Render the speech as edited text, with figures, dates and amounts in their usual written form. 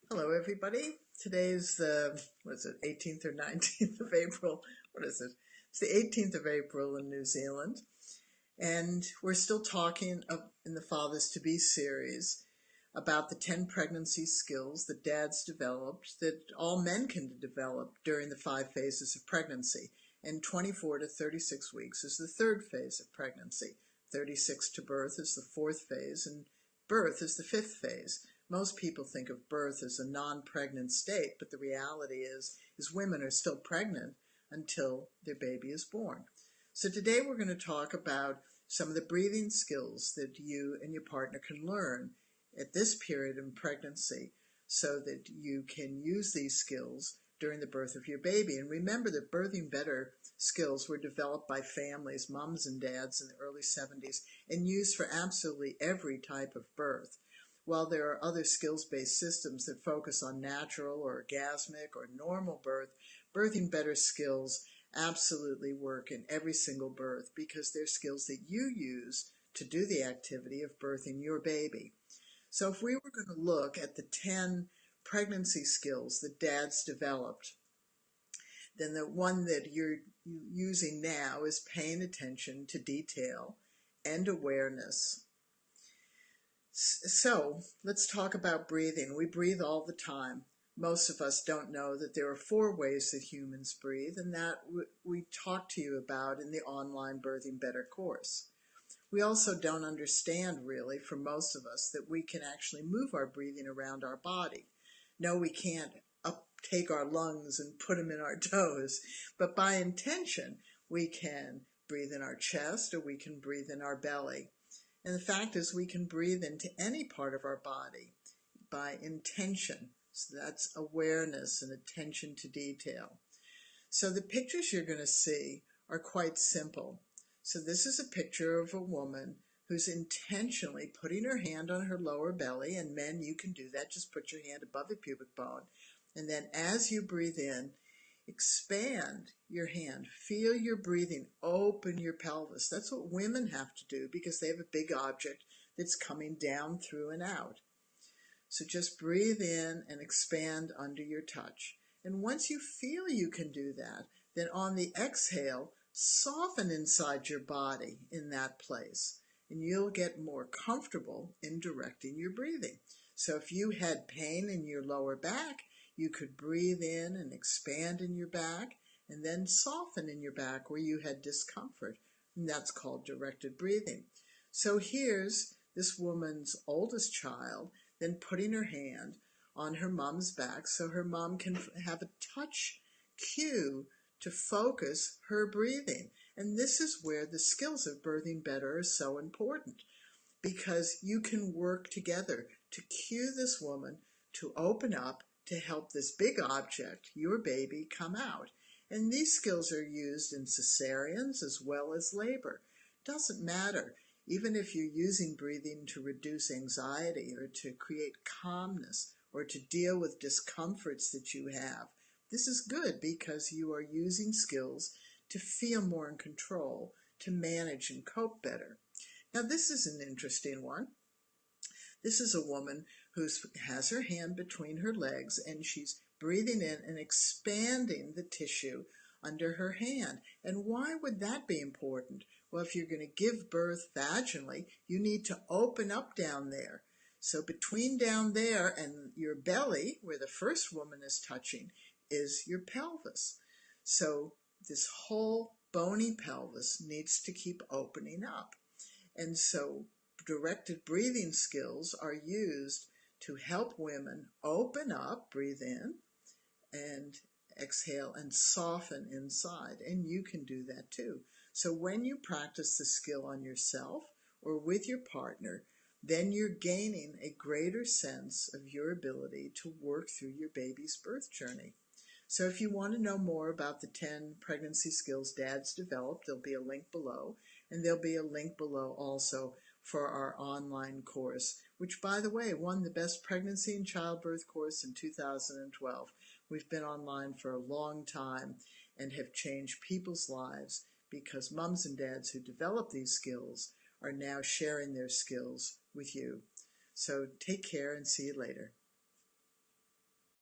Hello, everybody. Today's the, 18th or 19th of April? What is it? It's the 18th of April in New Zealand. And we're still talking in the Fathers to Be series about the 10 pregnancy skills that dads developed that all men can develop during the 5 phases of pregnancy. And 24 to 36 weeks is the 3rd phase of pregnancy. 36 to birth is the 4th phase, and birth is the 5th phase. Most people think of birth as a non-pregnant state, but the reality is women are still pregnant until their baby is born. So today we're going to talk about some of the breathing skills that you and your partner can learn at this period in pregnancy so that you can use these skills during the birth of your baby. And remember that birthing better skills were developed by families, moms and dads in the early 70s, and used for absolutely every type of birth. While there are other skills-based systems that focus on natural or orgasmic or normal birth, birthing better skills absolutely work in every single birth because they're skills that you use to do the activity of birthing your baby. So if we were going to look at the 10 pregnancy skills that dads developed, then the one that you're using now is paying attention to detail and awareness. So let's talk about breathing. We breathe all the time. Most of us don't know that there are 4 ways that humans breathe, and that we talk to you about in the online Birthing Better course. We also don't understand really, for most of us, that we can actually move our breathing around our body. No, we can't take our lungs and put them in our toes, but by intention, we can breathe in our chest or we can breathe in our belly. And the fact is we can breathe into any part of our body by intention. So that's awareness and attention to detail. So the pictures you're going to see are quite simple. So this is a picture of a woman who's intentionally putting her hand on her lower belly, and men, you can do that. Just put your hand above the pubic bone. And then as you breathe in, expand your hand. Feel your breathing. Open your pelvis. That's what women have to do because they have a big object that's coming down through and out. So just breathe in and expand under your touch. And once you feel you can do that, then on the exhale, soften inside your body in that place. And you'll get more comfortable in directing your breathing. So if you had pain in your lower back, you could breathe in and expand in your back and then soften in your back where you had discomfort. And that's called directed breathing. So here's this woman's oldest child then putting her hand on her mom's back so her mom can have a touch cue to focus her breathing. And this is where the skills of birthing better are so important because you can work together to cue this woman to open up to help this big object, your baby, come out. And these skills are used in cesareans as well as labor. Doesn't matter. Even if you're using breathing to reduce anxiety or to create calmness or to deal with discomforts that you have, this is good because you are using skills to feel more in control, to manage and cope better. Now this is an interesting one. This is a woman who has her hand between her legs and she's breathing in and expanding the tissue under her hand. And why would that be important? Well, if you're going to give birth vaginally, you need to open up down there. So between down there and your belly, where the first woman is touching, is your pelvis. So this whole bony pelvis needs to keep opening up. And so directed breathing skills are used to help women open up, breathe in, and exhale and soften inside. And you can do that too. So when you practice the skill on yourself or with your partner, then you're gaining a greater sense of your ability to work through your baby's birth journey. So if you want to know more about the 10 pregnancy skills dads developed, there'll be a link below. And there'll be a link below also for our online course, which, by the way, won the Best Pregnancy and Childbirth course in 2012. We've been online for a long time and have changed people's lives because moms and dads who develop these skills are now sharing their skills with you. So take care and see you later.